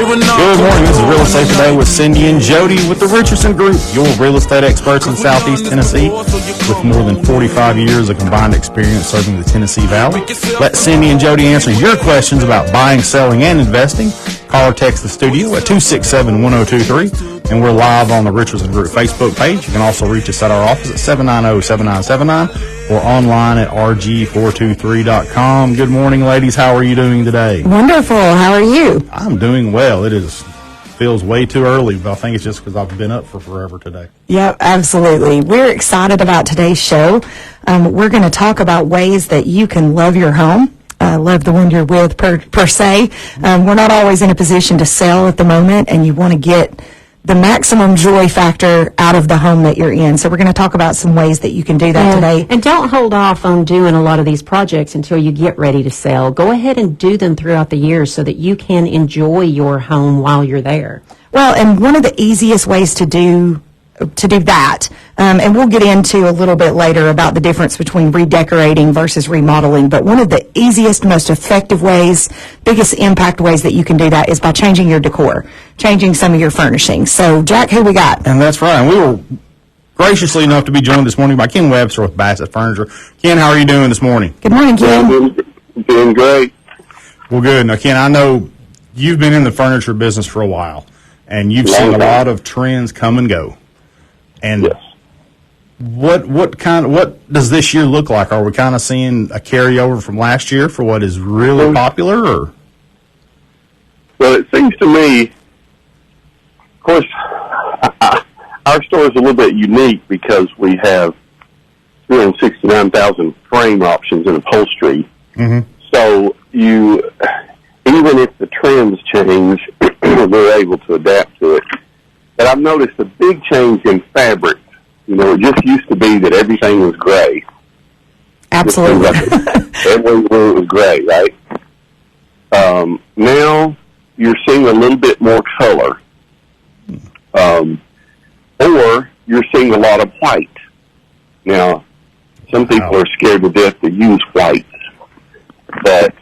Good morning. This is Real Estate Today with Cindi and Jody with the Richardson Group, your real estate experts in Southeast Tennessee with more than 45 years of combined experience serving the Tennessee Valley. Let Cindi and Jody answer your questions about buying, selling, and investing. Call or text the studio at 267-1023, and we're live on the Richardson Group Facebook page. You can also reach us at our office at 790-7979 or online at rg423.com. Good morning, ladies. How are you doing today? Wonderful. How are you? I'm doing well. It feels way too early, but I think it's just because I've been up for forever today. Yep, absolutely. We're excited about today's show. We're going to talk about ways that you can love your home. Love the one you're with per se. We're not always in a position to sell at the moment, and you want to get the maximum joy factor out of the home that you're in. So we're going to talk about some ways that you can do that today. And don't hold off on doing a lot of these projects until you get ready to sell. Go ahead and do them throughout the year so that you can enjoy your home while you're there. Well, and one of the easiest ways to do that, and we'll get into a little bit later about the difference between redecorating versus remodeling, but one of the easiest, most effective ways, biggest impact ways that you can do that is by changing your decor, changing some of your furnishings. So, Jack, who we got? And that's right. And we were graciously enough to be joined this morning by Ken Webster with Bassett Furniture. Ken, how are you doing this morning? Good morning, Ken. Doing great. Well, good. Now, Ken, I know you've been in the furniture business for a while, and you've seen a lot of trends come and go. And yes. What does this year look like? Are we kind of seeing a carryover from last year for what is really popular? Or? Well, it seems to me, of course, our store is a little bit unique because we have 369,000 frame options in upholstery. Mm-hmm. So even if the trends change, we're able to adapt to it. But I've noticed a big change in fabric. You know, it just used to be that everything was gray. Absolutely. Everywhere was gray, right? Now you're seeing a little bit more color. Or you're seeing a lot of white. Now, some people are scared to death to use whites. But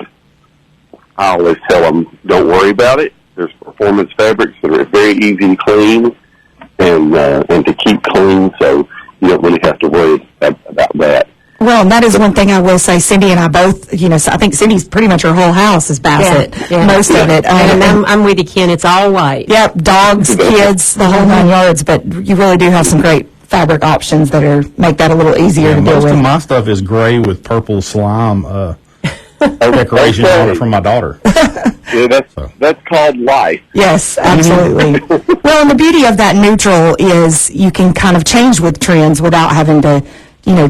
I always tell them, don't worry about it. There's performance fabrics that are very easy to clean and to keep clean, so you don't really have to worry about that. Well, and that is one thing I will say. Cindi and I both, so I think Cindy's pretty much her whole house is Bassett, most of it. And I'm with you, Ken. It's all white. Yep, dogs, kids, the whole 9 yards. But you really do have some great fabric options that make that a a little easier to deal with. Most of my stuff is gray with purple slime decorations on it from my daughter. Yeah, that's called life. Yes, absolutely. Well, and the beauty of that neutral is you can kind of change with trends without having to,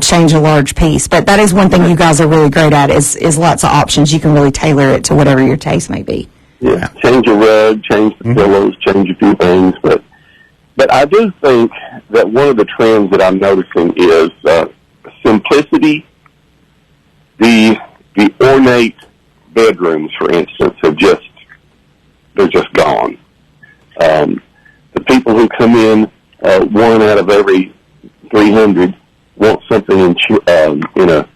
change a large piece. But that is one thing you guys are really great at is lots of options. You can really tailor it to whatever your taste may be. Yeah, change a rug, change the pillows, change a few things. But I do think that one of the trends that I'm noticing is simplicity. The ornate bedrooms, for instance, they're just gone. The people who come in, one out of every 300 want something in a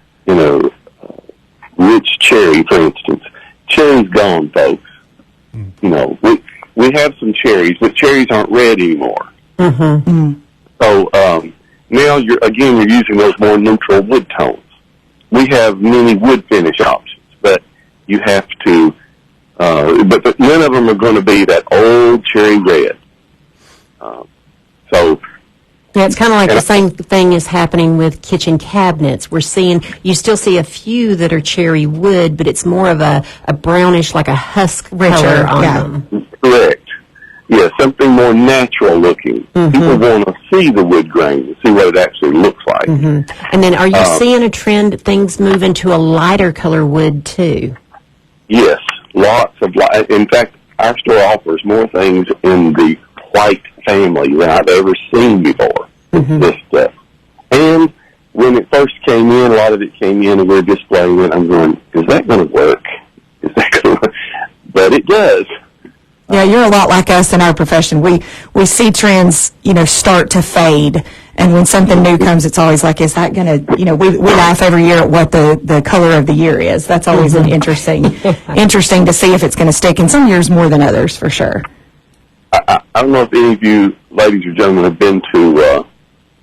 rich cherry, for instance. Cherry's gone, folks. We have some cherries, but cherries aren't red anymore. Mm-hmm. So now you're using those more neutral wood tones. We have many wood finish options, but you have to, but none of them are going to be that old cherry red. Yeah, it's kind of like the same thing is happening with kitchen cabinets. You still see a few that are cherry wood, but it's more of a brownish, like a husk color on them. Correct. Yeah, something more natural looking. Mm-hmm. People want to see the wood grain and see what it actually looks like. Mm-hmm. And then are you seeing a trend that things move into a lighter color wood too? Yes, lots of light. In fact, our store offers more things in the white family than I've ever seen before. Mm-hmm. And when it first came in, a lot of it came in and we're displaying it. I'm going, is that going to work? Is that going to work? But it does. Yeah, you're a lot like us in our profession. We see trends, start to fade, And when something new comes, it's always like, is that going to, we laugh every year at what the color of the year is. That's always an interesting to see if it's going to stick. And some years more than others, for sure. I don't know if any of you ladies or gentlemen have been to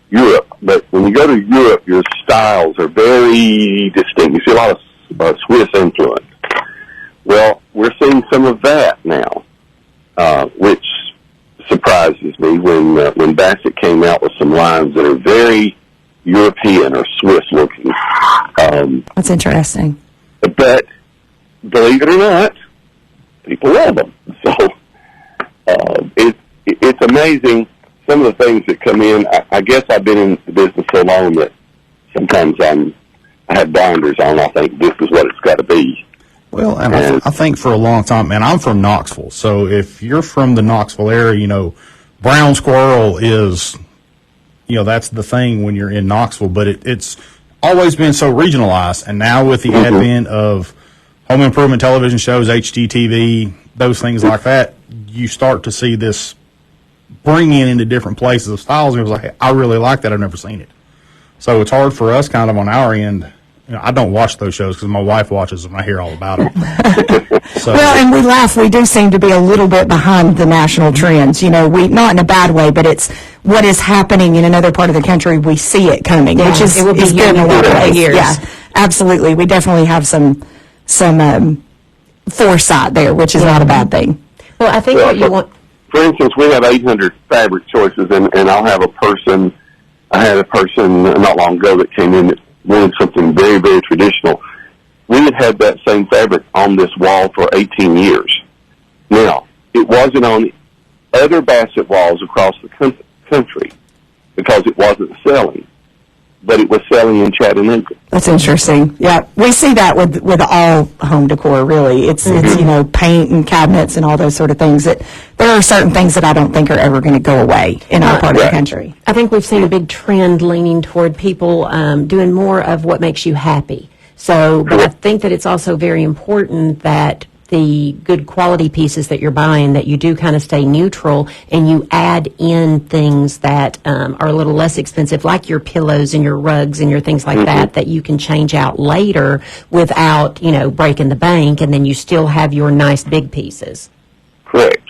Europe, but when you go to Europe, your styles are very distinct. You see a lot of Swiss influence. Well, we're seeing some of that now, which surprises me when Bassett came out with some lines that are very European or Swiss looking. That's interesting. But believe it or not, people love them. So it's amazing some of the things that come in. I guess I've been in the business so long that sometimes I have blinders on. I think this is what it's got to be. Well, and I think for a long time, and I'm from Knoxville, so if you're from the Knoxville area, brown squirrel is, that's the thing when you're in Knoxville, but it's always been so regionalized, and now with the advent of home improvement television shows, HGTV, those things like that, you start to see this bringing into different places of styles, and it was like, hey, I really like that, I've never seen it. So it's hard for us kind of on our end. I don't watch those shows because my wife watches them. I hear all about them. Well, and we laugh. We do seem to be a little bit behind the national trends. We not in a bad way, but it's what is happening in another part of the country. We see it coming, which is good in a lot of ways. Yeah, absolutely. We definitely have some foresight there, which is not a bad thing. Well, I think what you want. For instance, we have 800 fabric choices, and I'll have a person. I had a person not long ago that came in that wanted something very, very traditional. We had that same fabric on this wall for 18 years. Now, it wasn't on other Bassett walls across the country because it wasn't selling, but it was selling in Chattanooga. That's interesting. Yeah, we see that with all home decor, really. It's paint and cabinets and all those sort of things. That there are certain things that I don't think are ever going to go away in our part of the country. I think we've seen a big trend leaning toward people doing more of what makes you happy. So, but I think that it's also very important that the good quality pieces that you're buying, that you do kind of stay neutral and you add in things that are a little less expensive, like your pillows and your rugs and your things like that you can change out later without, breaking the bank, and then you still have your nice big pieces. Correct.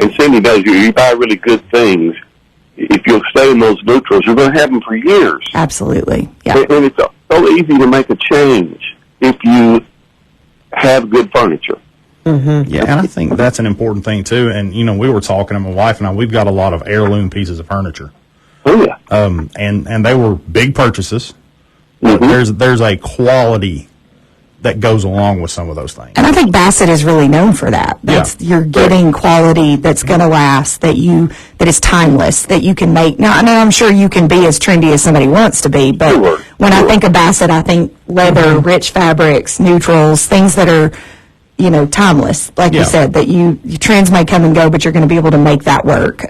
And Cindi knows you buy really good things. If you'll stay in those neutrals, you're going to have them for years. Absolutely. Yeah. And it's so easy to make a change if you have good furniture. Yeah, and I think that's an important thing too. And we were talking, and my wife and I, we've got a lot of heirloom pieces of furniture. Oh yeah. And they were big purchases. But there's a quality that goes along with some of those things. And I think Bassett is really known for that. You're getting quality that's going to last, that is timeless, that you can make. Now, I'm sure you can be as trendy as somebody wants to be, but when I think of Bassett, I think leather, rich fabrics, neutrals, things that are, timeless. Like you said, that your trends may come and go, but you're going to be able to make that work.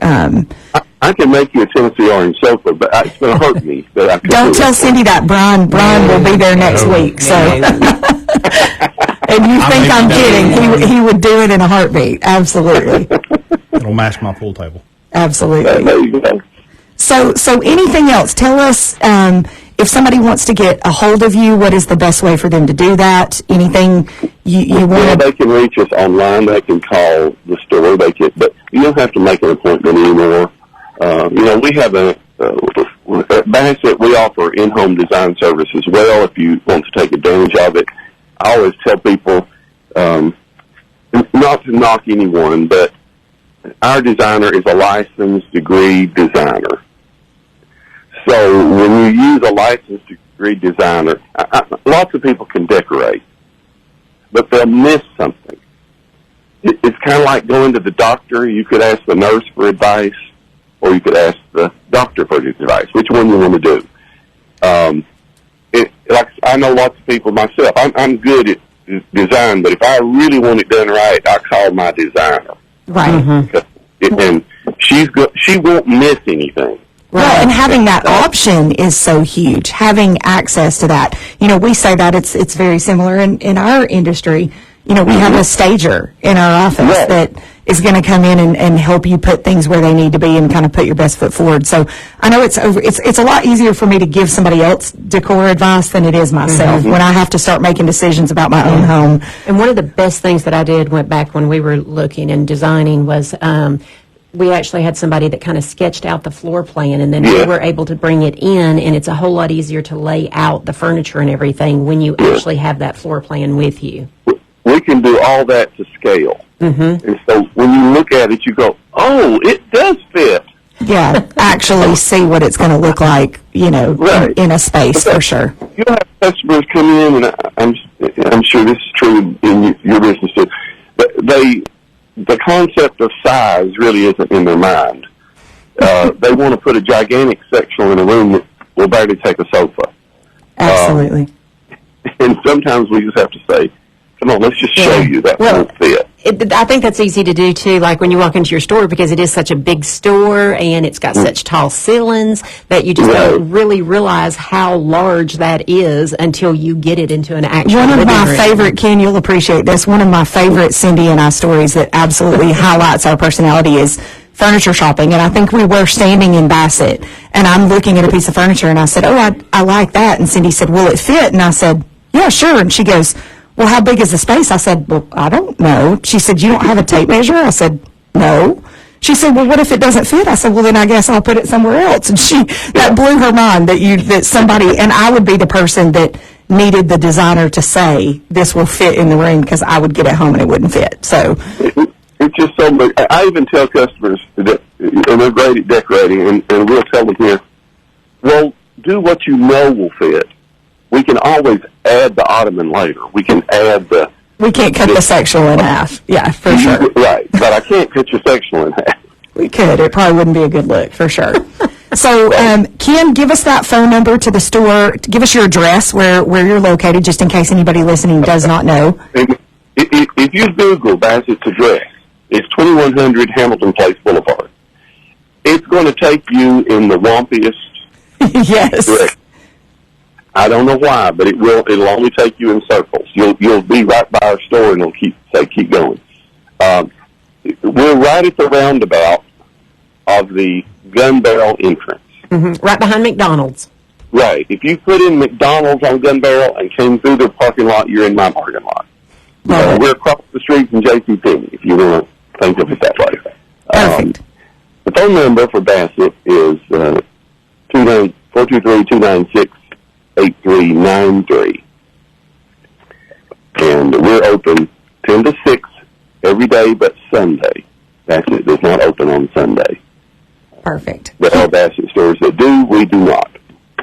I can make you a Tennessee orange sofa, but it's going to hurt me. That I Don't tell Cindi that. Brian will be there next week. So, and you think I'm kidding? He would do it in a heartbeat. Absolutely. It'll match my pool table. Absolutely. There you go. So anything else? Tell us if somebody wants to get a hold of you. What is the best way for them to do that? Anything you want? Yeah, they can reach us online. They can call the store. But you don't have to make an appointment anymore. We have at Bassett, we offer in-home design service as well if you want to take advantage of it. I always tell people not to knock anyone, but our designer is a licensed degree designer. So when you use a licensed degree designer, lots of people can decorate, but they'll miss something. It's kind of like going to the doctor. You could ask the nurse for advice, or you could ask the doctor for advice. Which one you want to do? Like I know lots of people myself. I'm good at design, but if I really want it done right, I call my designer. Right. And she won't miss anything. Well, and having that option is so huge. Having access to that. We say that it's very similar in our industry. We have a stager in our office that is going to come in and help you put things where they need to be and kind of put your best foot forward. So I know it's a lot easier for me to give somebody else decor advice than it is myself when I have to start making decisions about my own home. And one of the best things that I did went back when we were looking and designing was we actually had somebody that kind of sketched out the floor plan, and then we were able to bring it in, and it's a whole lot easier to lay out the furniture and everything when you actually have that floor plan with you. We can do all that to scale. And so when you look at it, you go, oh, it does fit. Yeah, actually see what it's going to look like, in a space for sure. You'll have customers come in, and I'm sure this is true in your business too, but the concept of size really isn't in their mind. They want to put a gigantic sectional in a room that will barely take a sofa. Absolutely. And sometimes we just have to say, come on, let's just show you that won't fit. I think that's easy to do, too, like when you walk into your store, because it is such a big store and it's got such tall ceilings that you just don't really realize how large that is until you get it into an actual One of my room. favorite, Ken, you'll appreciate this, one of my favorite Cindy and I stories that absolutely highlights our personality is furniture shopping. And I think we were standing in Bassett, and I'm looking at a piece of furniture, and I said, I like that. And Cindy said, will it fit? And I said, yeah, sure. And she goes, well, how big is the space? I said, well, I don't know. She said, you don't have a tape measure? I said, no. She said, well, what if it doesn't fit? I said, well, then I guess I'll put it somewhere else. And that blew her mind that somebody, and I would be the person that needed the designer to say, this will fit in the room, because I would get it home and it wouldn't fit. So it's just so much. I even tell customers that, and they're great at decorating, and we'll tell them here, well, do what you know will fit. We can always add the ottoman later. We can add the... We can't cut the sectional in half. Yeah, for sure. Right, but I can't cut your sectional in half. We could. It probably wouldn't be a good look, for sure. So, Ken, give us that phone number to the store. Give us your address where you're located, just in case anybody listening does not know. If you Google Bassett's address, it's 2100 Hamilton Place Boulevard. It's going to take you in the wompiest Yes. direction. I don't know why, but it'll only take you in circles. You'll be right by our store, and it'll keep going. We're right at the roundabout of the Gun Barrel entrance. Right behind McDonald's. Right. If you put in McDonald's on Gun Barrel and came through their parking lot, you're in my parking lot. We're across the street from JCPenney, if you want to think of it that way. Perfect. The phone number for Bassett is 423-296-8393. And we're open 10 to 6 every day but Sunday. Bassett does not open on Sunday. Perfect. There are Bassett stores that do, we do not.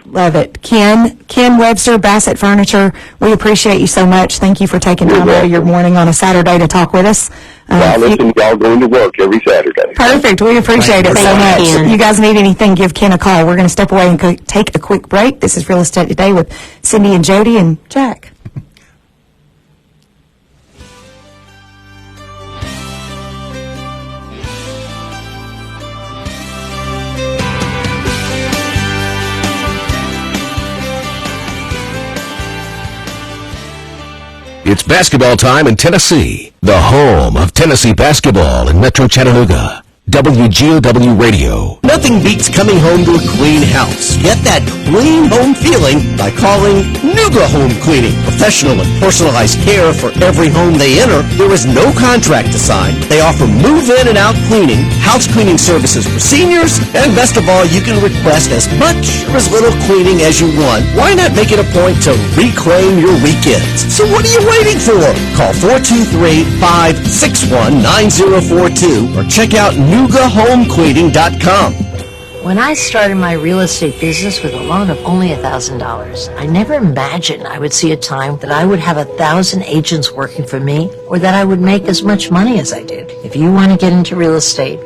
Love it. Ken Webster, Bassett Furniture, we appreciate you so much. Thank you for taking time out of your morning on a Saturday to talk with us. Listen, y'all going to work every Saturday. Perfect. We appreciate it so much. If you guys need anything, give Ken a call. We're going to step away and take a quick break. This is Real Estate Today with Cindi and Jody and Jack. It's basketball time in Tennessee, the home of Tennessee basketball in Metro Chattanooga. WGOW Radio. Nothing beats coming home to a clean house. Get that clean home feeling by calling Nuga Home Cleaning. Professional and personalized care for every home they enter. There is no contract to sign. They offer move-in and out cleaning, house cleaning services for seniors, and best of all, you can request as much or as little cleaning as you want. Why not make it a point to reclaim your weekends? So what are you waiting for? Call 423-561-9042 or check out NugaHomeCleaning.com. When I started my real estate business with a loan of only $1,000, I never imagined I would see a time that I would have 1,000 agents working for me or that I would make as much money as I did. If you want to get into real estate,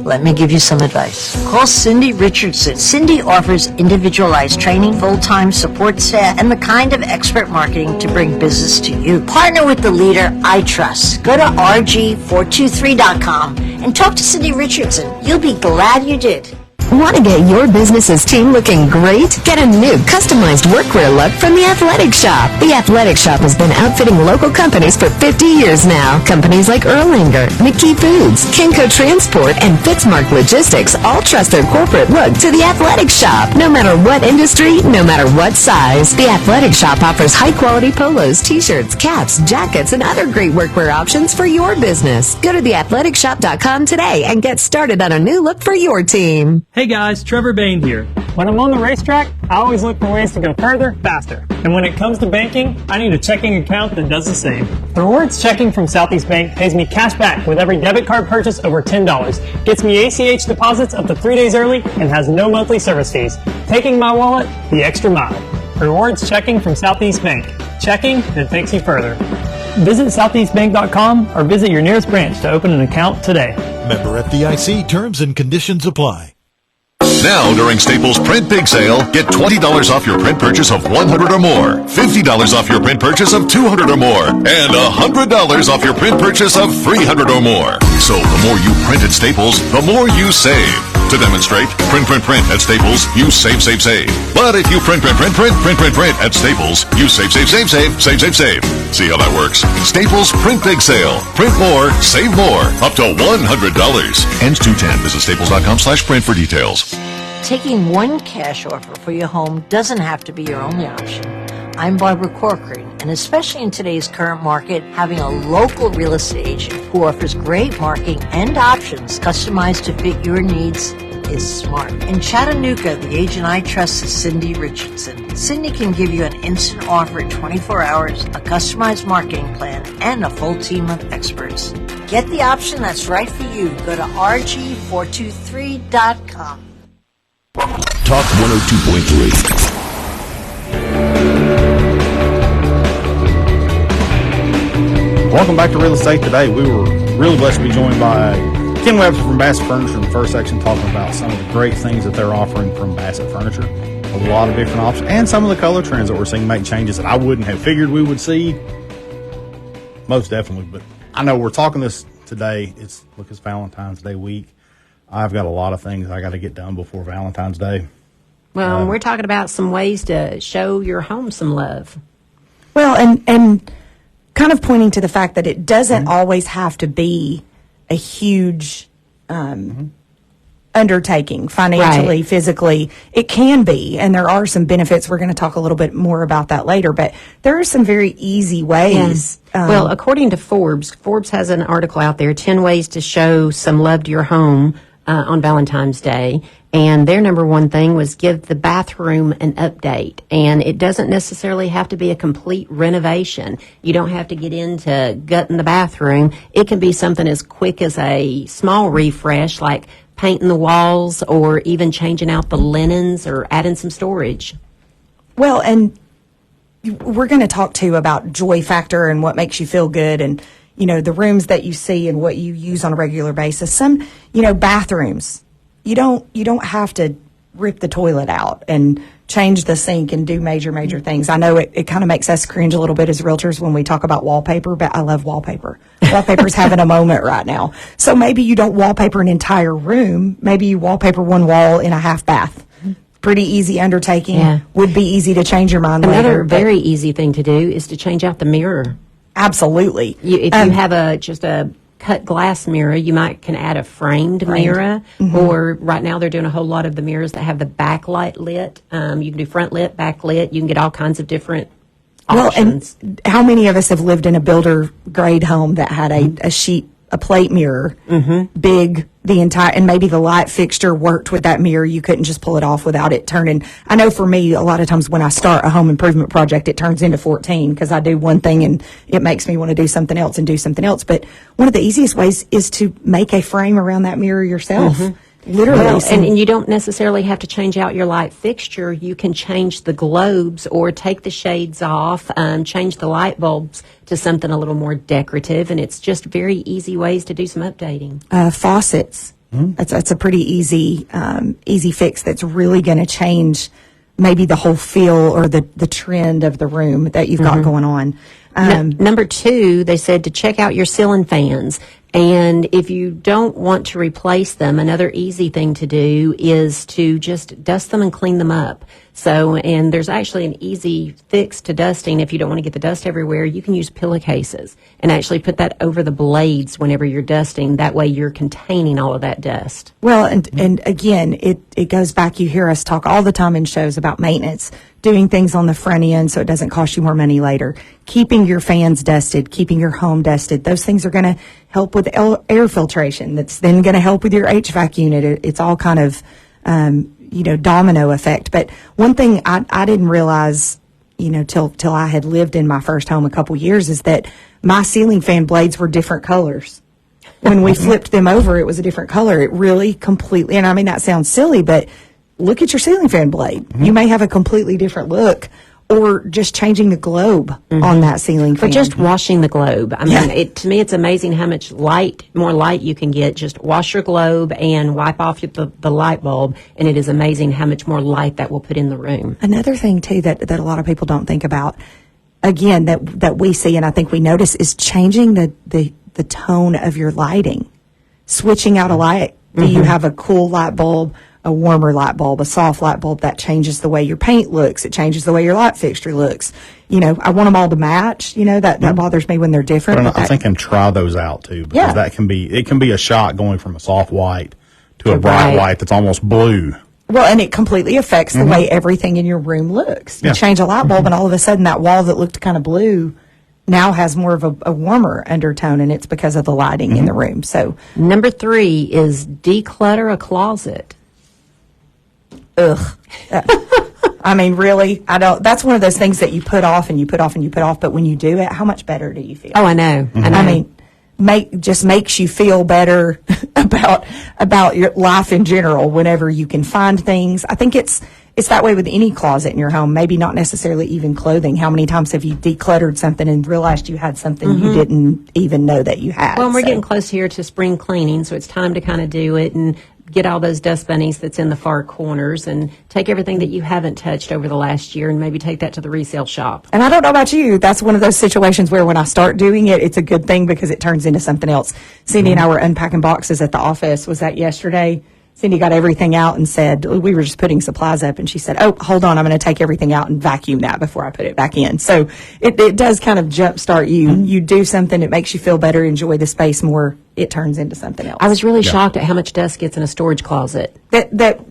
let me give you some advice. Call Cindi Richardson. Cindi offers individualized training, full-time support staff, and the kind of expert marketing to bring business to you. Partner with the leader I trust. Go to rg423.com and talk to Cindi Richardson. You'll be glad you did. Want to get your business's team looking great? Get a new customized workwear look from The Athletic Shop. The Athletic Shop has been outfitting local companies for 50 years now. Companies like Erlanger, McKee Foods, Kinko Transport, and Fitzmark Logistics all trust their corporate look to The Athletic Shop. No matter what industry, no matter what size, The Athletic Shop offers high-quality polos, t-shirts, caps, jackets, and other great workwear options for your business. Go to theathleticshop.com today and get started on a new look for your team. Hey guys, Trevor Bain here. When I'm on the racetrack, I always look for ways to go further, faster. And when it comes to banking, I need a checking account that does the same. The Rewards Checking from Southeast Bank pays me cash back with every debit card purchase over $10, gets me ACH deposits up to 3 days early, and has no monthly service fees. Taking my wallet the extra mile. Rewards Checking from Southeast Bank. Checking that takes you further. Visit southeastbank.com or visit your nearest branch to open an account today. Member FDIC, terms and conditions apply. Now, during Staples Print Big Sale, get $20 off your print purchase of $100 or more, $50 off your print purchase of $200 or more, and $100 off your print purchase of $300 or more. So the more you print at Staples, the more you save. To demonstrate, print at Staples, you save. But if you print at Staples, you save. See how that works? Staples Print Big Sale. Print more, save more, up to $100. Ends 2/10. Visit staples.com/print for details. Taking one cash offer for your home doesn't have to be your only option. I'm Barbara Corcoran, and especially in today's current market, having a local real estate agent who offers great marketing and options customized to fit your needs is smart. In Chattanooga, the agent I trust is Cindi Richardson. Cindi can give you an instant offer in 24 hours, a customized marketing plan, and a full team of experts. Get the option that's right for you. Go to rg423.com. Talk 102.3. Welcome back to Real Estate Today. We were really blessed to be joined by Ken Webster from Bassett Furniture in the first section, talking about some of the great things that they're offering from Bassett Furniture. A lot of different options, and some of the color trends that we're seeing make changes that I wouldn't have figured we would see. Most definitely, but I know we're talking this today. It's Valentine's Day week. I've got a lot of things I got to get done before Valentine's Day. Well, we're talking about some ways to show your home some love. Well, and kind of pointing to the fact that it doesn't always have to be a huge undertaking financially, right, physically. It can be, and there are some benefits. We're going to talk a little bit more about that later, but there are some very easy ways. Well, according to Forbes has an article out there, 10 ways to show some love to your home on Valentine's Day. And their number one thing was give the bathroom an update. And it doesn't necessarily have to be a complete renovation. You don't have to get into gutting the bathroom. It can be something as quick as a small refresh, like painting the walls or even changing out the linens or adding some storage. Well, and we're going to talk too about joy factor and what makes you feel good, and the rooms that you see and what you use on a regular basis. Some bathrooms, you don't have to rip the toilet out and change the sink and do major things. I know it kind of makes us cringe a little bit as realtors when we talk about wallpaper, but I love wallpaper. Wallpaper's having a moment right now. So maybe you don't wallpaper an entire room. Maybe you wallpaper one wall in a half bath. Pretty easy undertaking. Yeah. Would be easy to change your mind later. Another very easy thing to do is to change out the mirror. Absolutely. If you have just a cut glass mirror, you can add a framed mirror, or right now they're doing a whole lot of the mirrors that have the backlight lit. You can do front lit, back lit. You can get all kinds of different options. And how many of us have lived in a builder grade home that had a plate mirror, big, the entire, and maybe the light fixture worked with that mirror. You couldn't just pull it off without it turning. I know for me, a lot of times when I start a home improvement project, it turns into 14 because I do one thing and it makes me want to do something else and do something else. But one of the easiest ways is to make a frame around that mirror yourself. Literally. Well, and you don't necessarily have to change out your light fixture. You can change the globes or take the shades off, change the light bulbs to something a little more decorative, and it's just very easy ways to do some updating. Faucets. That's a pretty easy fix that's really going to change maybe the whole feel or the trend of the room that you've got going on. Number 2, they said to check out your ceiling fans. And if you don't want to replace them, another easy thing to do is to just dust them and clean them up. So, and there's actually an easy fix to dusting. If you don't want to get the dust everywhere, you can use pillowcases and actually put that over the blades whenever you're dusting. That way you're containing all of that dust. Well, and again, it goes back, you hear us talk all the time in shows about maintenance, doing things on the front end so it doesn't cost you more money later, keeping your fans dusted, keeping your home dusted. Those things are going to help with air filtration. That's then going to help with your HVAC unit. It's all kind of, domino effect. But one thing I didn't realize, till I had lived in my first home a couple years, is that my ceiling fan blades were different colors. When we flipped them over, it was a different color. It really completely, and I mean, that sounds silly, but look at your ceiling fan blade. You may have a completely different look, or just changing the globe on that ceiling fan. Or just washing the globe. I mean, to me, it's amazing how much more light you can get. Just wash your globe and wipe off the light bulb, and it is amazing how much more light that will put in the room. Another thing, too, that a lot of people don't think about, again, that we see and I think we notice, is changing the tone of your lighting. Switching out a light. Do you have a cool light bulb, a warmer light bulb, a soft light bulb? That changes the way your paint looks. It changes the way your light fixture looks. I want them all to match. That bothers me when they're different. But I'm thinking try those out too, because it can be a shock going from a soft white to a bright white that's almost blue. Well, and it completely affects the way everything in your room looks. You change a light bulb and all of a sudden that wall that looked kind of blue now has more of a warmer undertone, and it's because of the lighting in the room. So number 3 is declutter a closet. Ugh. I mean, really, that's one of those things that you put off and you put off and you put off, but when you do it, how much better do you feel? Oh, I know. I mean, just makes you feel better about your life in general whenever you can find things. I think it's that way with any closet in your home, maybe not necessarily even clothing. How many times have you decluttered something and realized you had something you didn't even know that you had? Well, we're getting close here to spring cleaning, so it's time to kind of do it and get all those dust bunnies that's in the far corners and take everything that you haven't touched over the last year and maybe take that to the resale shop. And I don't know about you, that's one of those situations where when I start doing it, it's a good thing because it turns into something else. Cindy and I were unpacking boxes at the office. Was that yesterday? Cindy got everything out and said, we were just putting supplies up, and she said, oh, hold on, I'm going to take everything out and vacuum that before I put it back in. So it does kind of jumpstart you. You do something, it makes you feel better, enjoy the space more, it turns into something else. I was really shocked at how much dust gets in a storage closet. That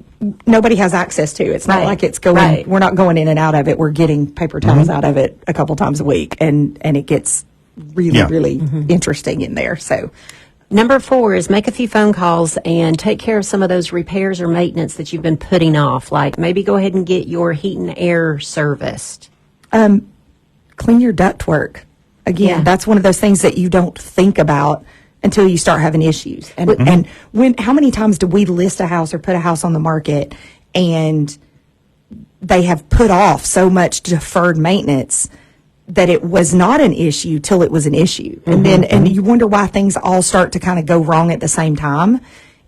nobody has access to. It's not like it's going, we're not going in and out of it. We're getting paper towels out of it a couple times a week, and it gets really interesting in there. So number 4 is make a few phone calls and take care of some of those repairs or maintenance that you've been putting off. Like maybe go ahead and get your heat and air serviced. Clean your ductwork. Again, that's one of those things that you don't think about until you start having issues. And how many times do we list a house or put a house on the market and they have put off so much deferred maintenance that it was not an issue till it was an issue. And then and you wonder why things all start to kind of go wrong at the same time.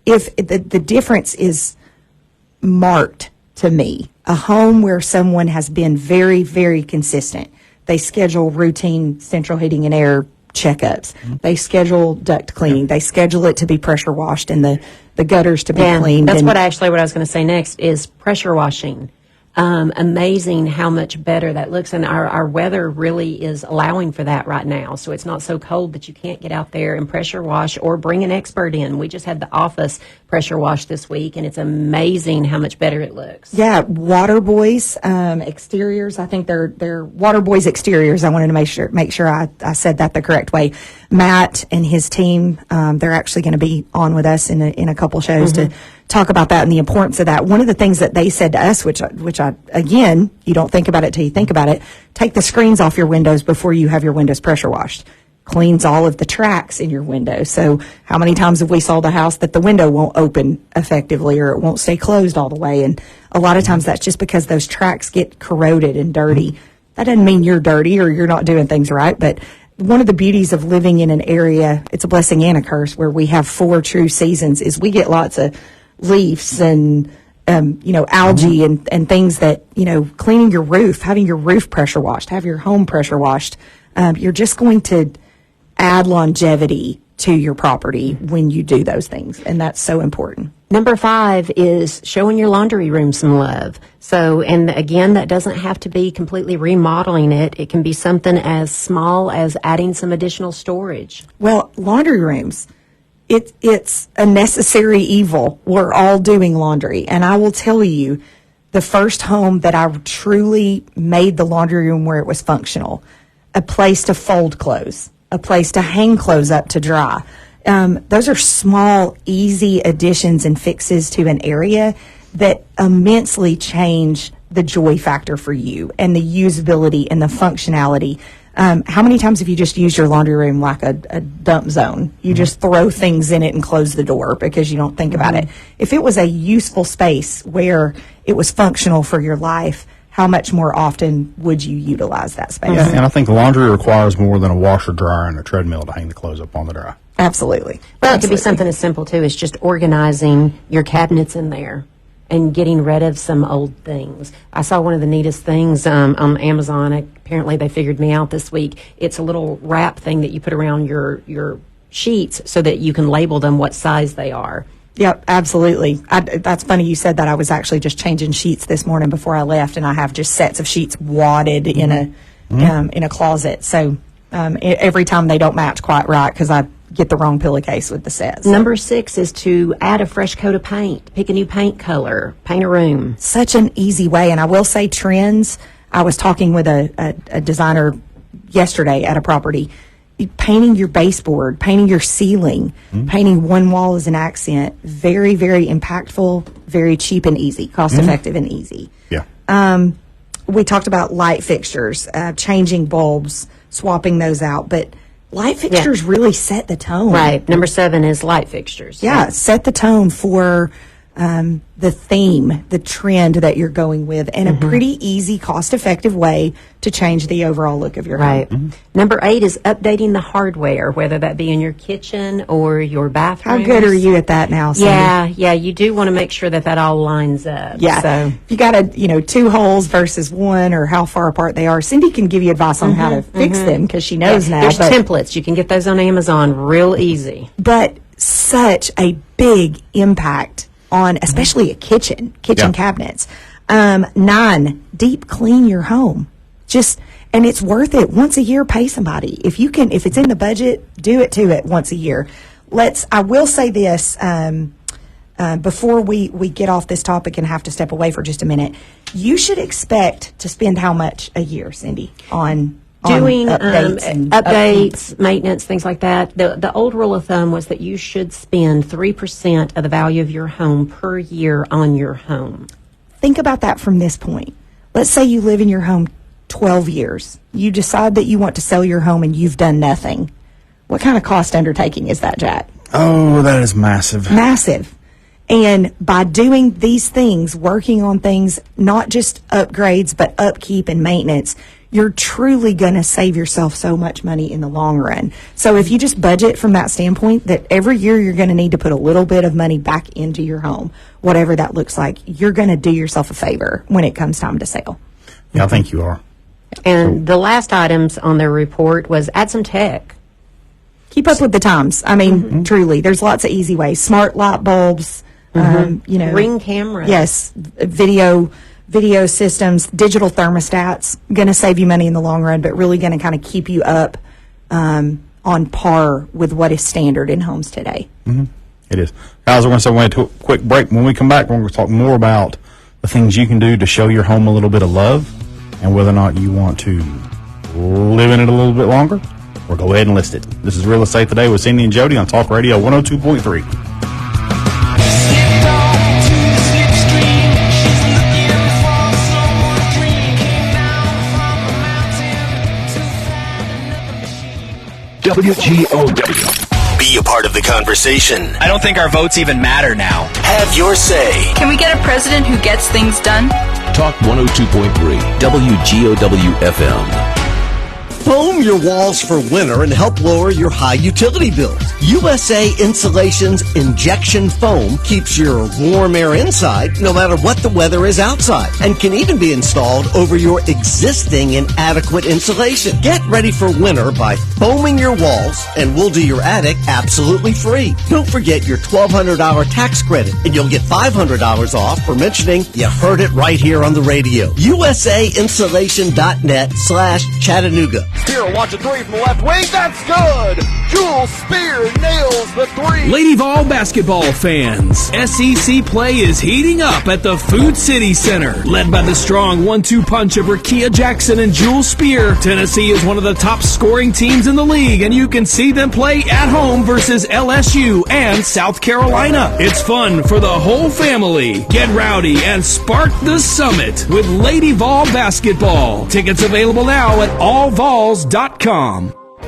If the difference is marked to me, a home where someone has been very, very consistent. They schedule routine central heating and air checkups. They schedule duct cleaning. They schedule it to be pressure washed and the gutters to be cleaned. That's what I was going to say next is pressure washing. Amazing how much better that looks, and our weather really is allowing for that right now. So it's not so cold that you can't get out there and pressure wash or bring an expert in. We just had the office pressure wash this week, and it's amazing how much better it looks. Yeah, Water Boys exteriors. I think they're Water Boys exteriors. I wanted to make sure I said that the correct way. Matt and his team, they're actually going to be on with us in a couple shows to talk about that and the importance of that. One of the things that they said to us, which I again, you don't think about it till you think about it, take the screens off your windows before you have your windows pressure washed. Cleans all of the tracks in your window. So how many times have we sold a house that the window won't open effectively or it won't stay closed all the way? And a lot of times that's just because those tracks get corroded and dirty. That doesn't mean you're dirty or you're not doing things right, but one of the beauties of living in an area, it's a blessing and a curse, where we have 4 true seasons, is we get lots of leaves and algae and things that, cleaning your roof, having your roof pressure washed, have your home pressure washed. You're just going to add longevity to your property when you do those things, and that's so important. Number 5 is showing your laundry room some love. So, and again, that doesn't have to be completely remodeling it. It can be something as small as adding some additional storage. Well, laundry rooms, it's a necessary evil. We're all doing laundry, and I will tell you, the first home that I truly made the laundry room where it was functional, a place to fold clothes, a place to hang clothes up to dry. Those are small, easy additions and fixes to an area that immensely change the joy factor for you and the usability and the functionality. How many times have you just used your laundry room like a dump zone? You just throw things in it and close the door because you don't think about it. If it was a useful space where it was functional for your life, how much more often would you utilize that space? Yeah, and I think laundry requires more than a washer, dryer, and a treadmill to hang the clothes up on the dry. Absolutely. Well, it could be something as simple, too, as just organizing your cabinets in there and getting rid of some old things. I saw one of the neatest things on Amazon. Apparently, they figured me out this week. It's a little wrap thing that you put around your sheets so that you can label them what size they are. Yep, absolutely. That's funny you said that. I was actually just changing sheets this morning before I left, and I have just sets of sheets wadded in a closet. So every time they don't match quite right because I get the wrong pillowcase with the sets. So. Number 6 is to add a fresh coat of paint. Pick a new paint color. Paint a room. Such an easy way, and I will say trends. I was talking with a designer yesterday at a property. Painting your baseboard, painting your ceiling, painting one wall as an accent, very, very impactful, very cheap and easy, cost-effective and easy. Yeah. We talked about light fixtures, changing bulbs, swapping those out, but light fixtures really set the tone. Right. Number 7 is light fixtures. Yeah, set the tone for the theme, the trend that you're going with, and a pretty easy, cost-effective way to change the overall look of your home. Number 8 is updating the hardware, whether that be in your kitchen or your bathroom. How good are you at that now, Cindy? Yeah, you do want to make sure that all lines up. Yeah, so if you got 2 holes versus 1 or how far apart they are, Cindy can give you advice on how to fix them because she knows now. There's templates. You can get those on Amazon real easy. But such a big impact on especially a kitchen cabinets. 9, deep clean your home. And it's worth it. Once a year, pay somebody. If it's in the budget, do it to it once a year. I will say this, before we get off this topic and have to step away for just a minute, you should expect to spend how much a year, Cindy, on doing updates, maintenance, things like that. The old rule of thumb was that you should spend 3% of the value of your home per year on your home. Think about that from this point. Let's say you live in your home 12 years. You decide that you want to sell your home and you've done nothing. What kind of cost undertaking is that, Jack? Oh, that is massive. Massive. And by doing these things, working on things, not just upgrades, but upkeep and maintenance, you're truly going to save yourself so much money in the long run. So if you just budget from that standpoint, that every year you're going to need to put a little bit of money back into your home, whatever that looks like, you're going to do yourself a favor when it comes time to sell. Yeah, I think you are. And the last items on their report was add some tech. Keep up with the times. I mean, truly, there's lots of easy ways. Smart light bulbs, Ring cameras. Yes, video systems, digital thermostats, going to save you money in the long run, but really going to kind of keep you up on par with what is standard in homes today. It is. Guys, we're going to away to a quick break. When we come back, we're going to talk more about the things you can do to show your home a little bit of love and whether or not you want to live in it a little bit longer or go ahead and list it. This is Real Estate Today with Cindi and Jody on Talk Radio 102.3. WGOW. Be a part of the conversation. I don't think our votes even matter now. Have your say. Can we get a president who gets things done? Talk 102.3 WGOW FM. Foam your walls for winter and help lower your high utility bills. USA Insulation's injection foam keeps your warm air inside no matter what the weather is outside and can even be installed over your existing inadequate insulation. Get ready for winter by foaming your walls, and we'll do your attic absolutely free. Don't forget your $1,200 tax credit, and you'll get $500 off for mentioning you heard it right here on the radio. USAinsulation.net/Chattanooga. Spear wants a three from the left wing. That's good. Jules Spear nails the three. Lady Vol basketball fans, SEC play is heating up at the Food City Center. Led by the strong 1-2 punch of Rakia Jackson and Jules Spear, Tennessee is one of the top scoring teams in the league, and you can see them play at home versus LSU and South Carolina. It's fun for the whole family. Get rowdy and spark the summit with Lady Vol basketball. Tickets available now at allvols.com.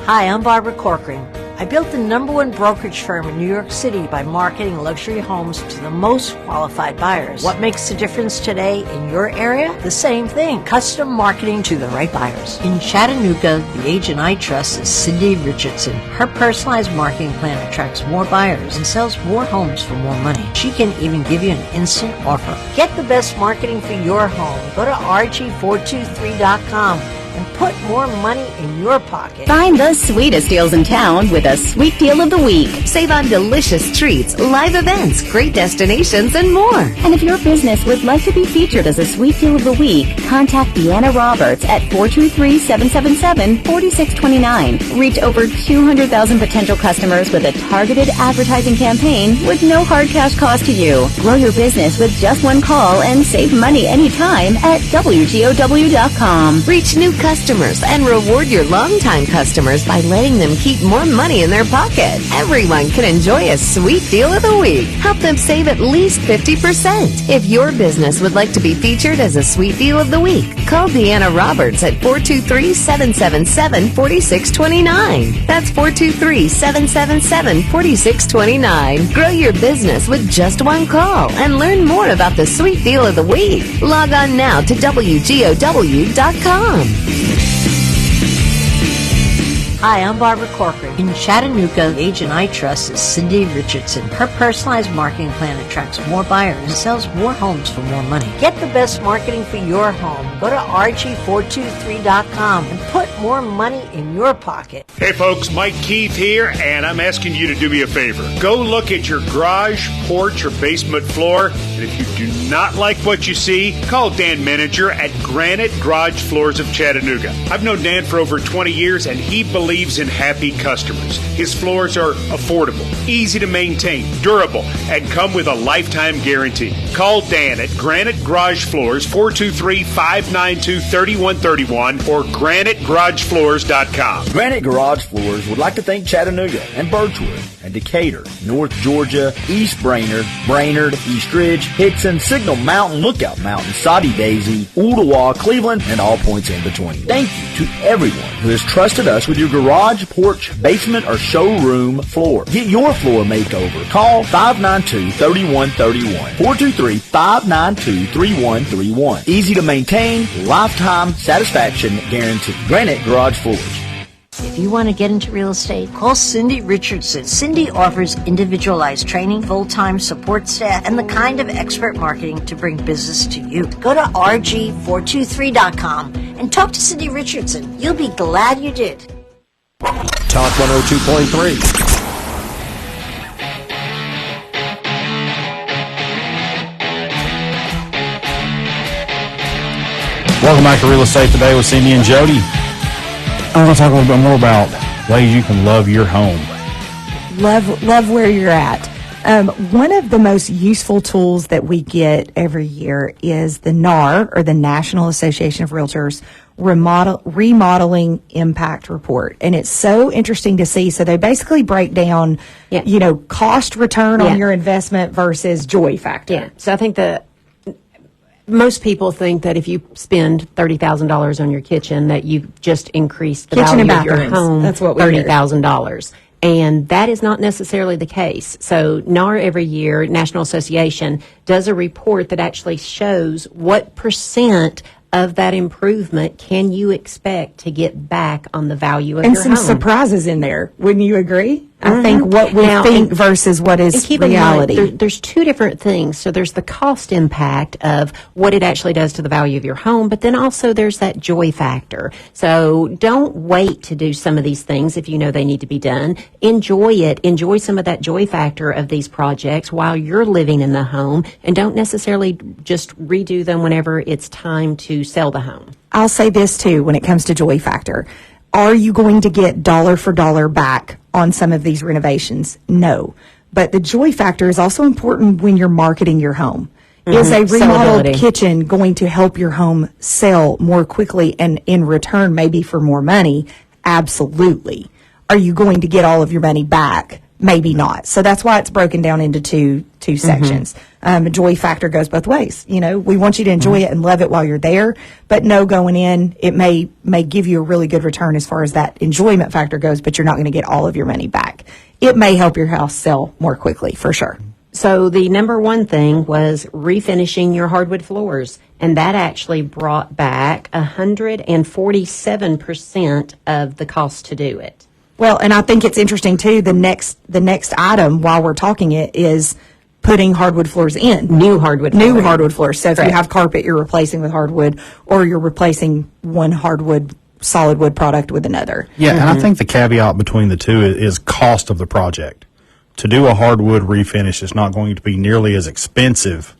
Hi, I'm Barbara Corcoran. I built the #1 brokerage firm in New York City by marketing luxury homes to the most qualified buyers. What makes the difference today in your area? The same thing. Custom marketing to the right buyers. In Chattanooga, the agent I trust is Cindi Richardson. Her personalized marketing plan attracts more buyers and sells more homes for more money. She can even give you an instant offer. Get the best marketing for your home. Go to RG423.com. and put more money in your pocket. Find the sweetest deals in town with a Sweet Deal of the Week. Save on delicious treats, live events, great destinations, and more. And if your business would like to be featured as a Sweet Deal of the Week, contact Deanna Roberts at 423-777-4629. Reach over 200,000 potential customers with a targeted advertising campaign with no hard cash cost to you. Grow your business with just one call and save money anytime at WGOW.com. Reach new customers and reward your longtime customers by letting them keep more money in their pocket. Everyone can enjoy a Sweet Deal of the Week. Help them save at least 50%. If your business would like to be featured as a Sweet Deal of the Week, call Deanna Roberts at 423-777-4629. That's 423-777-4629. Grow your business with just one call and learn more about the Sweet Deal of the Week. Log on now to WGOW.com. Hi, I'm Barbara Corcoran. In Chattanooga, the agent I trust is Cindi Richardson. Her personalized marketing plan attracts more buyers and sells more homes for more money. Get the best marketing for your home. Go to RG423.com and put more money in your pocket. Hey folks, Mike Keith here, and I'm asking you to do me a favor. Go look at your garage, porch, or basement floor, and if you do not like what you see, call Dan Meninger at Granite Garage Floors of Chattanooga. I've known Dan for over 20 years, and he believes in happy customers. His floors are affordable, easy to maintain, durable, and come with a lifetime guarantee. Call Dan at Granite Garage Floors, 423-592-3131 or GraniteGarageFloors.com. Granite Garage Floors would like to thank Chattanooga and Birchwood and Decatur, North Georgia, East Brainerd, East Ridge, Hickson, Signal Mountain, Lookout Mountain, Soddy Daisy, Ooltewah, Cleveland, and all points in between. Thank you to everyone who has trusted us with your garage, porch, basement, or showroom floor. Get your floor makeover. Call 592-3131. 423-592-3131. Easy to maintain, lifetime satisfaction guarantee. Granite Garage Floors. If you want to get into real estate, call Cindi Richardson. Cindi offers individualized training, full-time support staff, and the kind of expert marketing to bring business to you. Go to RG423.com and talk to Cindi Richardson. You'll be glad you did. Talk 102.3. Welcome back to Real Estate Today with Cindi and Jody. I'm going to talk a little bit more about ways you can love your home. Love where you're at. One of the most useful tools that we get every year is the NAR, or the National Association of Realtors Remodeling Impact Report. And it's so interesting to see. So they basically break down, cost return on your investment versus joy factor. Yeah. So I think most people think that if you spend $30,000 on your kitchen, that you've just increased the value of your home. That's what we $30,000. And that is not necessarily the case. So NAR every year, National Association, does a report that actually shows what percent of that improvement can you expect to get back on the value of and your some home? surprises in there. Wouldn't you agree? I think what we think versus what is keep reality. In mind, there's two different things. So there's the cost impact of what it actually does to the value of your home, but then also there's that joy factor. So don't wait to do some of these things if you know they need to be done. Enjoy it. Enjoy some of that joy factor of these projects while you're living in the home, and don't necessarily just redo them whenever it's time to sell the home. I'll say this too when it comes to joy factor. Are you going to get dollar for dollar back on some of these renovations? No. But the joy factor is also important when you're marketing your home. Is a remodeled kitchen going to help your home sell more quickly and in return maybe for more money? Absolutely. Are you going to get all of your money back? Maybe not. So that's why it's broken down into two sections. Joy factor goes both ways. You know, we want you to enjoy it and love it while you're there, but no, going in, it may give you a really good return as far as that enjoyment factor goes, but you're not going to get all of your money back. It may help your house sell more quickly, for sure. So the number one thing was refinishing your hardwood floors, and that actually brought back 147% of the cost to do it. Well, and I think it's interesting too. The next item while we're talking it is putting hardwood floors in. New hardwood floors. So if you have carpet, you're replacing with hardwood, or you're replacing one hardwood solid wood product with another. Yeah, and I think the caveat between the two is cost of the project. To do a hardwood refinish is not going to be nearly as expensive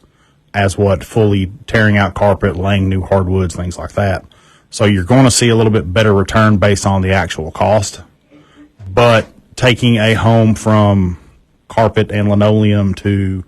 as what fully tearing out carpet, laying new hardwoods, things like that. So you're going to see a little bit better return based on the actual cost. But taking a home from carpet and linoleum to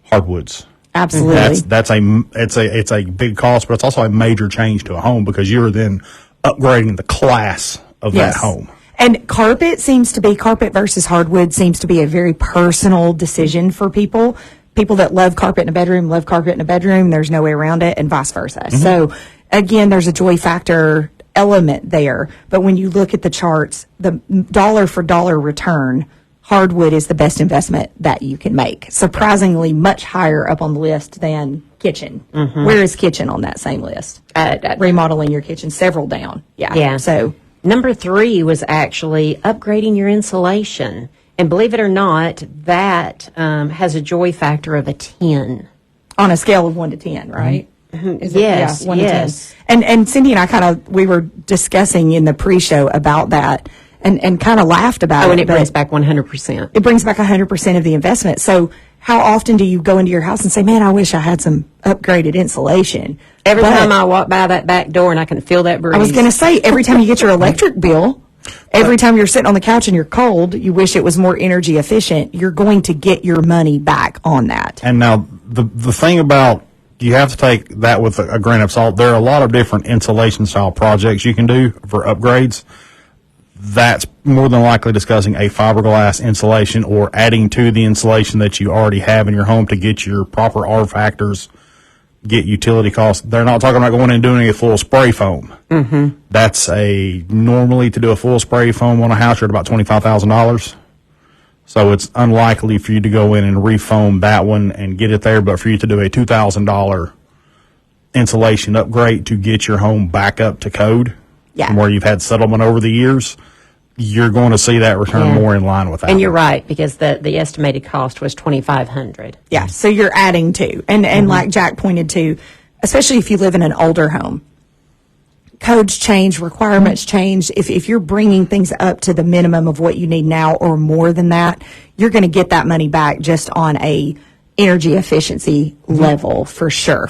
hardwoods, absolutely, it's a big cost, but it's also a major change to a home because you're then upgrading the class of that home. And carpet versus hardwood seems to be a very personal decision for people. People that love carpet in a bedroom love carpet in a bedroom. There's no way around it, and vice versa. So again, there's a joy factor element there, but when you look at the charts, the dollar for dollar return, hardwood is the best investment that you can make. Surprisingly much higher up on the list than kitchen. Where is kitchen on that same list? Remodeling your kitchen, several down. Yeah. So number 3 was actually upgrading your insulation, and believe it or not, that has a joy factor of a 10 on a scale of 1 to 10, right? Yes, 1 to 10. And Cindy and I we were discussing in the pre-show about that and kind of laughed about it. Oh, and it brings back 100%. It brings back 100% of the investment. So how often do you go into your house and say, man, I wish I had some upgraded insulation? Every time I walk by that back door and I can feel that breeze. I was going to say, every time you get your electric bill, every time you're sitting on the couch and you're cold, you wish it was more energy efficient. You're going to get your money back on that. And now the thing about, you have to take that with a grain of salt. There are a lot of different insulation style projects you can do for upgrades. That's more than likely discussing a fiberglass insulation or adding to the insulation that you already have in your home to get your proper R factors, get utility costs. They're not talking about going and doing a full spray foam. That's normally to do a full spray foam on a house, you're at about $25,000. So it's unlikely for you to go in and refoam that one and get it there, but for you to do a $2,000 insulation upgrade to get your home back up to code from where you've had settlement over the years, you're going to see that return more in line with that. And you're right, because the estimated cost was $2,500. Yeah, so you're adding to. And like Jack pointed to, especially if you live in an older home, codes change, requirements change. If you're bringing things up to the minimum of what you need now or more than that, you're going to get that money back just on a energy efficiency level for sure.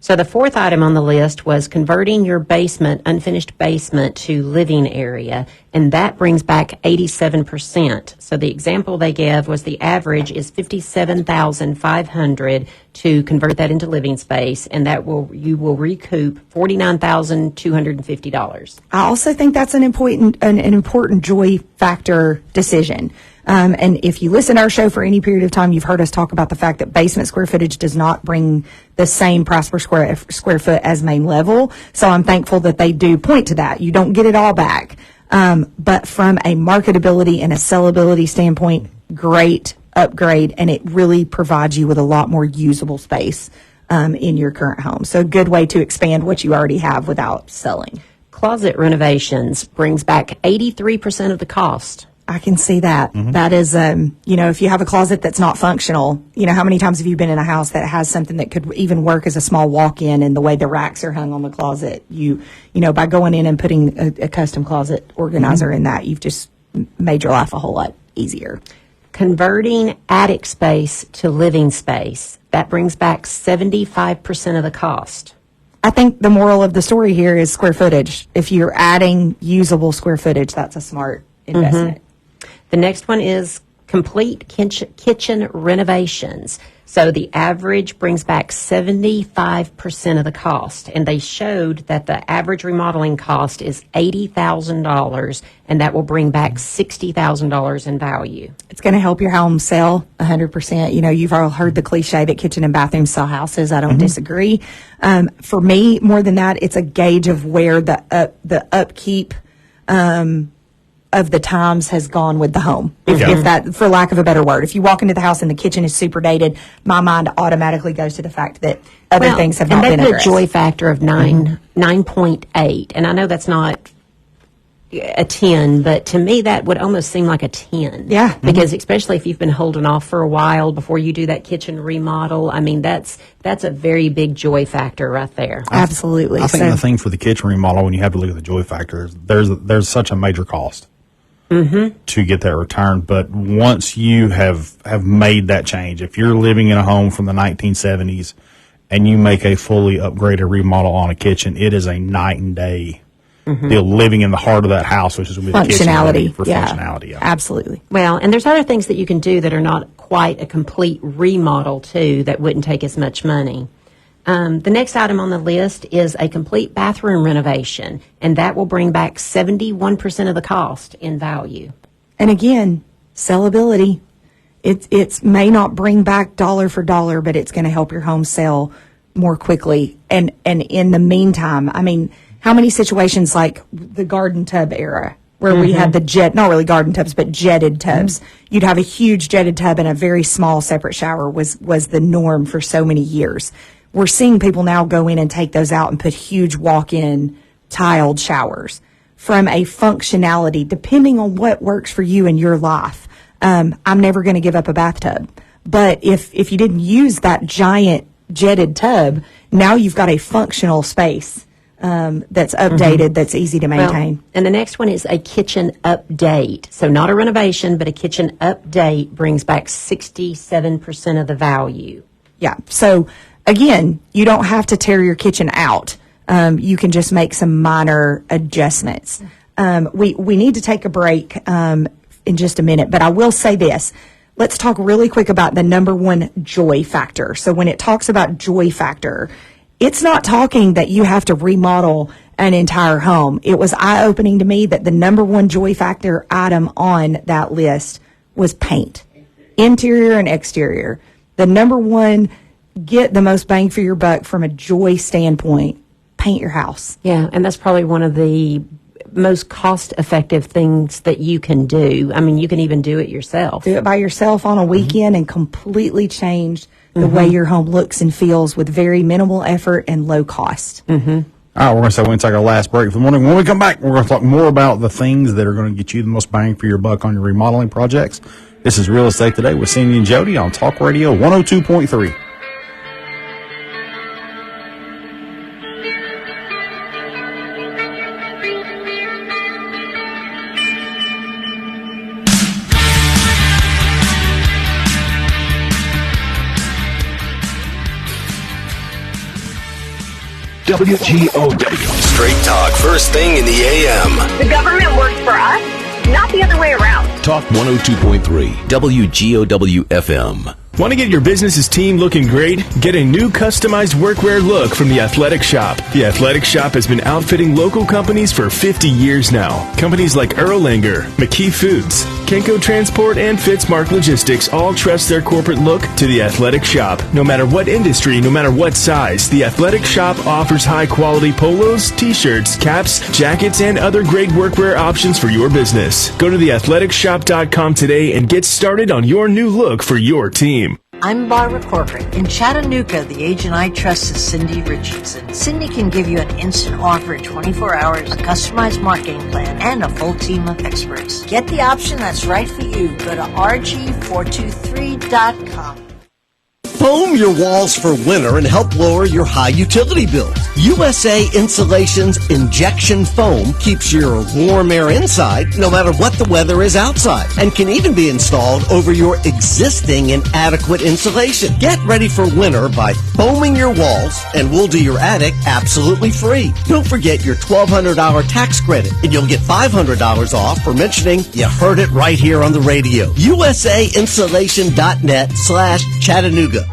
So the 4th item on the list was converting your unfinished basement to living area, and that brings back 87%. So the example they gave was the average is $57,500 to convert that into living space, and you will recoup $49,250. I also think that's an important joy factor decision. And if you listen to our show for any period of time, you've heard us talk about the fact that basement square footage does not bring the same price per square foot as main level. So I'm thankful that they do point to that. You don't get it all back. But from a marketability and a sellability standpoint, great upgrade, and it really provides you with a lot more usable space in your current home. So a good way to expand what you already have without selling. Closet renovations brings back 83% of the cost. I can see that. That is, if you have a closet that's not functional, how many times have you been in a house that has something that could even work as a small walk-in, and the way the racks are hung on the closet, by going in and putting a custom closet organizer in that, you've just made your life a whole lot easier. Converting attic space to living space, that brings back 75% of the cost. I think the moral of the story here is square footage. If you're adding usable square footage, that's a smart investment. The next one is complete kitchen renovations. So the average brings back 75% of the cost. And they showed that the average remodeling cost is $80,000, and that will bring back $60,000 in value. It's going to help your home sell 100%. You've all heard the cliche that kitchen and bathrooms sell houses. I don't disagree. For me, more than that, it's a gauge of where the upkeep of the times has gone with the home. If that, for lack of a better word, if you walk into the house and the kitchen is super dated, my mind automatically goes to the fact that other things have not been addressed. And they put a addressed. joy factor of 9.8, and I know that's not a 10, but to me that would almost seem like a 10. Yeah. Because especially if you've been holding off for a while before you do that kitchen remodel, I mean, that's a very big joy factor right there. Absolutely. I think the thing for the kitchen remodel, when you have to look at the joy factor, is there's such a major cost to get that return. But once you have made that change, if you're living in a home from the 1970s and you make a fully upgraded remodel on a kitchen, it is a night and day deal, living in the heart of that house, which is going to be the kitchen for functionality. Yeah. Absolutely. Well, and there's other things that you can do that are not quite a complete remodel too, that wouldn't take as much money. The next item on the list is a complete bathroom renovation, and that will bring back 71% of the cost in value. And again, sellability. It may not bring back dollar for dollar, but it's going to help your home sell more quickly. And in the meantime, I mean, how many situations like the garden tub era, where we had the not really garden tubs, but jetted tubs. You'd have a huge jetted tub and a very small separate shower was the norm for so many years. We're seeing people now go in and take those out and put huge walk-in tiled showers. From a functionality, depending on what works for you in your life, I'm never going to give up a bathtub. But if you didn't use that giant jetted tub, now you've got a functional space that's updated, that's easy to maintain. Well, and the next one is a kitchen update. So not a renovation, but a kitchen update brings back 67% of the value. Yeah. So again, you don't have to tear your kitchen out. You can just make some minor adjustments. We need to take a break in just a minute, but I will say this. Let's talk really quick about the number one joy factor. So when it talks about joy factor, it's not talking that you have to remodel an entire home. It was eye-opening to me that the number one joy factor item on that list was paint, interior and exterior. The number one, get the most bang for your buck from a joy standpoint, paint your house. Yeah, and that's probably one of the most cost-effective things that you can do. I mean, you can even do it yourself. Do it by yourself on a weekend and completely change the way your home looks and feels with very minimal effort and low cost. All right, we're going to take our last break for the morning. When we come back, we're going to talk more about the things that are going to get you the most bang for your buck on your remodeling projects. This is Real Estate Today with Cindi and Jody on Talk Radio 102.3. WGOW. Straight talk first thing in the AM. The government works for us, not the other way around. Talk 102.3 WGOW FM. Want to get your business's team looking great? Get a new customized workwear look from The Athletic Shop. The Athletic Shop has been outfitting local companies for 50 years now. Companies like Erlanger, McKee Foods, Kenko Transport, and Fitzmark Logistics all trust their corporate look to The Athletic Shop. No matter what industry, no matter what size, The Athletic Shop offers high-quality polos, t-shirts, caps, jackets, and other great workwear options for your business. Go to theathleticshop.com today and get started on your new look for your team. I'm Barbara Corcoran. In Chattanooga, the agent I trust is Cindi Richardson. Cindi can give you an instant offer in 24 hours, a customized marketing plan, and a full team of experts. Get the option that's right for you. Go to rg423.com. Foam your walls for winter and help lower your high utility bills. USA Insulation's injection foam keeps your warm air inside no matter what the weather is outside and can even be installed over your existing inadequate insulation. Get ready for winter by foaming your walls and we'll do your attic absolutely free. Don't forget your $1,200 tax credit and you'll get $500 off for mentioning you heard it right here on the radio. USAinsulation.net/Chattanooga.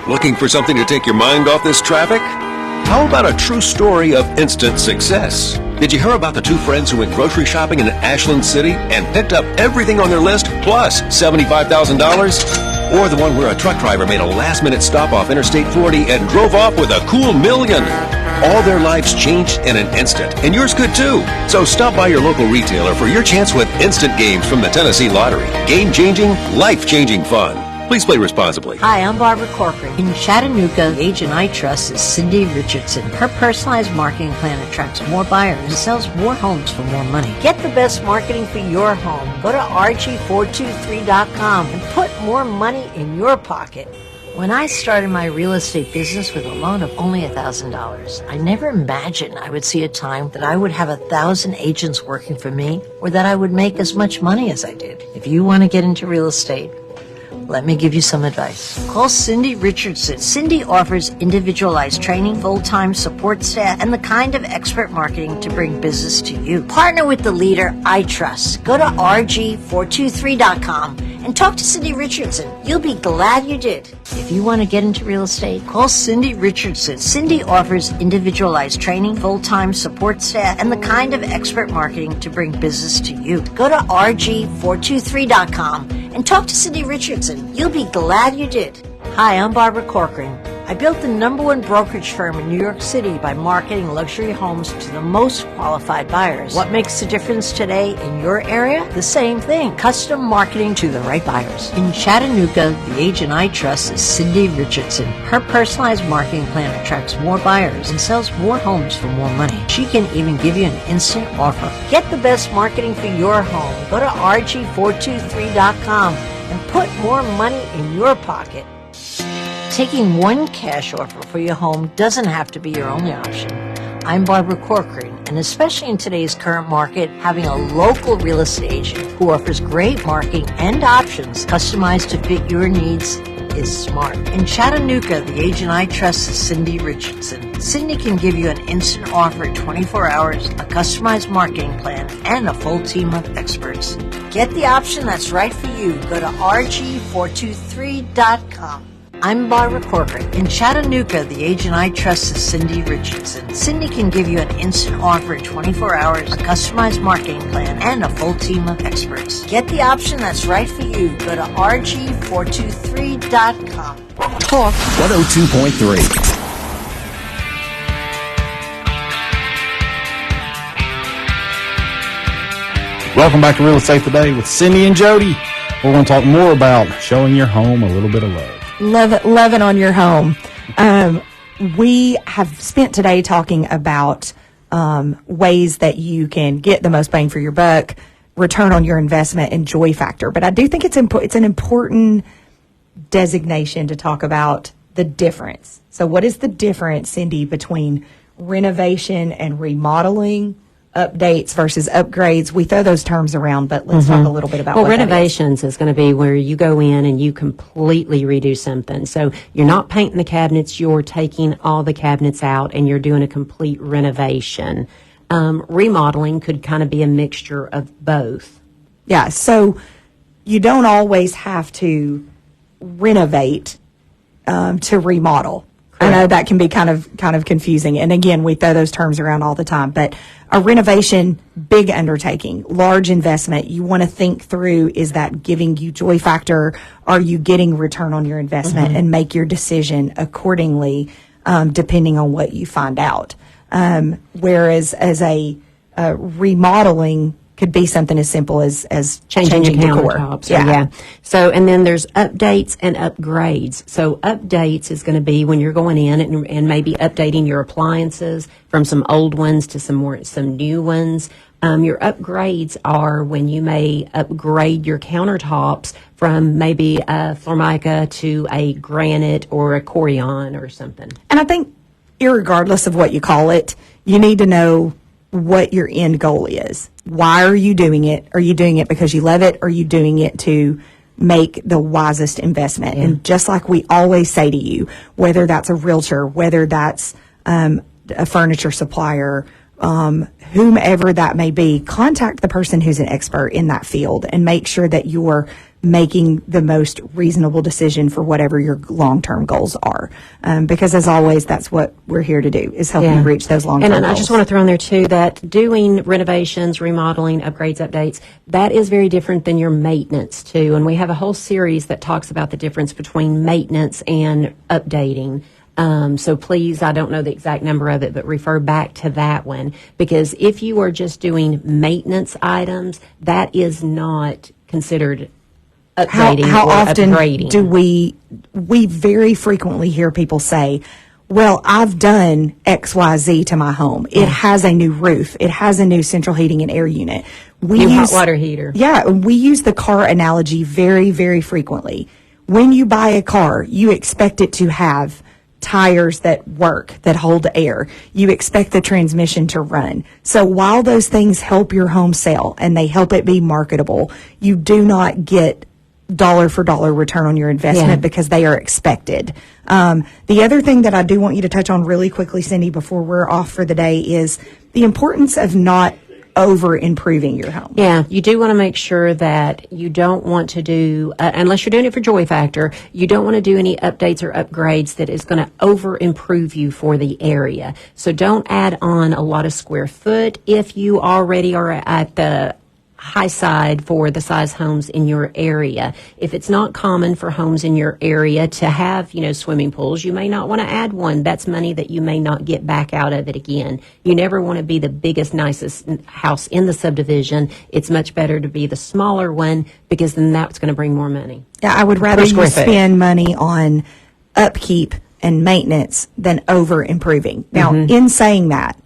Looking for something to take your mind off this traffic? How about a true story of instant success? Did you hear about the two friends who went grocery shopping in Ashland City and picked up everything on their list plus $75,000? Or the one where a truck driver made a last-minute stop off Interstate 40 and drove off with a cool $1 million? All their lives changed in an instant, and yours could too. So stop by your local retailer for your chance with instant games from the Tennessee Lottery. Game-changing, life-changing fun. Please play responsibly. Hi, I'm Barbara Corcoran. In Chattanooga, the agent I trust is Cindi Richardson. Her personalized marketing plan attracts more buyers and sells more homes for more money. Get the best marketing for your home. Go to rg423.com and put more money in your pocket. When I started my real estate business with a loan of only $1,000, I never imagined I would see a time that I would have 1,000 agents working for me or that I would make as much money as I did. If you want to get into real estate, let me give you some advice. Call Cindi Richardson. Cindi offers individualized training, full-time support staff, and the kind of expert marketing to bring business to you. Partner with the leader I trust. Go to rg423.com and talk to Cindi Richardson. You'll be glad you did. If you want to get into real estate, call Cindi Richardson. Cindi offers individualized training, full-time support staff, and the kind of expert marketing to bring business to you. Go to rg423.com and talk to Cindi Richardson. You'll be glad you did. Hi, I'm Barbara Corcoran. I built the #1 brokerage firm in New York City by marketing luxury homes to the most qualified buyers. What makes the difference today in your area? The same thing. Custom marketing to the right buyers. In Chattanooga, the agent I trust is Cindi Richardson. Her personalized marketing plan attracts more buyers and sells more homes for more money. She can even give you an instant offer. Get the best marketing for your home. Go to rg423.com and put more money in your pocket. Taking one cash offer for your home doesn't have to be your only option. I'm Barbara Corcoran, and especially in today's current market, having a local real estate agent who offers great marketing and options customized to fit your needs is smart. In Chattanooga, the agent I trust is Cindi Richardson. Cindi can give you an instant offer in 24 hours, a customized marketing plan, and a full team of experts. Get the option that's right for you. Go to rg423.com. I'm Barbara Corcoran. In Chattanooga, the agent I trust is Cindi Richardson. Cindi can give you an instant offer in 24 hours, a customized marketing plan, and a full team of experts. Get the option that's right for you. Go to rg423.com. Talk 102.3. Welcome back to Real Estate Today with Cindi and Jody. We're going to talk more about showing your home a little bit of love. Loving on your home. We have spent today talking about ways that you can get the most bang for your buck, return on your investment, and joy factor. But I do think it's an important designation to talk about the difference. So what is the difference, Cindi, between renovation and remodeling, updates versus upgrades? We throw those terms around, but let's talk a little bit about what renovations is going to be where you go in and you completely redo something. So you're not painting the cabinets, you're taking all the cabinets out and you're doing a complete renovation. Remodeling could kind of be a mixture of both. Yeah, so you don't always have to renovate to remodel. I know that can be kind of confusing. And again, we throw those terms around all the time. But a renovation, big undertaking, large investment, you want to think through, is that giving you joy factor? Are you getting return on your investment? And make your decision accordingly, depending on what you find out. Whereas as a remodeling could be something as simple as changing your decor. countertops. Yeah. So, and then there's updates and upgrades. So updates is going to be when you're going in and maybe updating your appliances from some old ones to some new ones. Your upgrades are when you may upgrade your countertops from maybe a Formica to a granite or a Corian or something. And I think irregardless of what you call it, you need to know what your end goal is. Why are you doing it? Are you doing it because you love it? Or are you doing it to make the wisest investment? Yeah. And just like we always say to you, whether that's a realtor, whether that's a furniture supplier, whomever that may be, contact the person who's an expert in that field and make sure that you're making the most reasonable decision for whatever your long-term goals are. Because as always, that's what we're here to do, is help you reach those long-term goals. And I just want to throw in there too that doing renovations, remodeling, upgrades, updates, that is very different than your maintenance too. And we have a whole series that talks about the difference between maintenance and updating. So please, I don't know the exact number of it, but refer back to that one, because if you are just doing maintenance items, that is not considered updating how or often upgrading. Do we very frequently hear people say, well, I've done XYZ to my home. It has a new roof. It has a new central heating and air unit. New hot water heater. Yeah, we use the car analogy very, very frequently. When you buy a car, you expect it to have tires that work, that hold air. You expect the transmission to run. So while those things help your home sell and they help it be marketable, you do not get dollar for dollar return on your investment because they are expected. The other thing that I do want you to touch on really quickly, Cindy, before we're off for the day is the importance of not over improving your home. Yeah, you do want to make sure that you don't want to do, unless you're doing it for joy factor, you don't want to do any updates or upgrades that is going to over improve you for the area. So don't add on a lot of square foot if you already are at the high side for the size homes in your area. If it's not common for homes in your area to have, swimming pools, you may not want to add one. That's money that you may not get back out of it again. You never want to be the biggest, nicest house in the subdivision. It's much better to be the smaller one because then that's going to bring more money. Yeah, I would rather you spend money on upkeep and maintenance than over improving. Now, in saying that,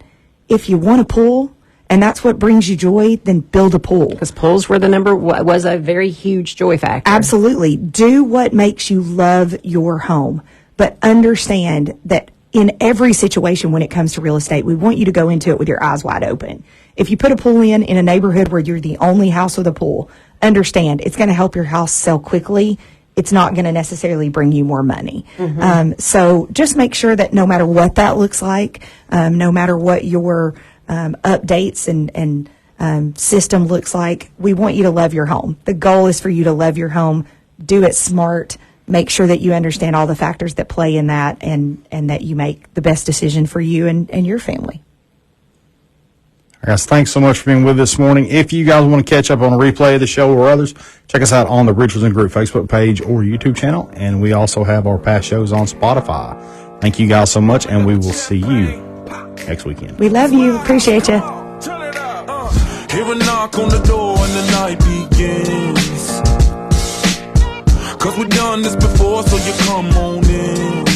if you want a pool, and that's what brings you joy, then build a pool. Because pools were was a very huge joy factor. Absolutely. Do what makes you love your home. But understand that in every situation when it comes to real estate, we want you to go into it with your eyes wide open. If you put a pool in a neighborhood where you're the only house with a pool, understand it's going to help your house sell quickly. It's not going to necessarily bring you more money. So just make sure that no matter what that looks like, no matter what your updates and system looks like, we want you to love your home. The goal is for you to love your home, do it smart, make sure that you understand all the factors that play in that, and that you make the best decision for you and your family. Guys, thanks so much for being with us this morning. If you guys want to catch up on a replay of the show or others, check us out on the Richardson Group Facebook page or YouTube channel, and we also have our past shows on Spotify. Thank you guys so much, and we will see you next weekend. We love you. Appreciate you. Hear a knock on the door and the night begins. 'Cause we've done this before, so you come on in.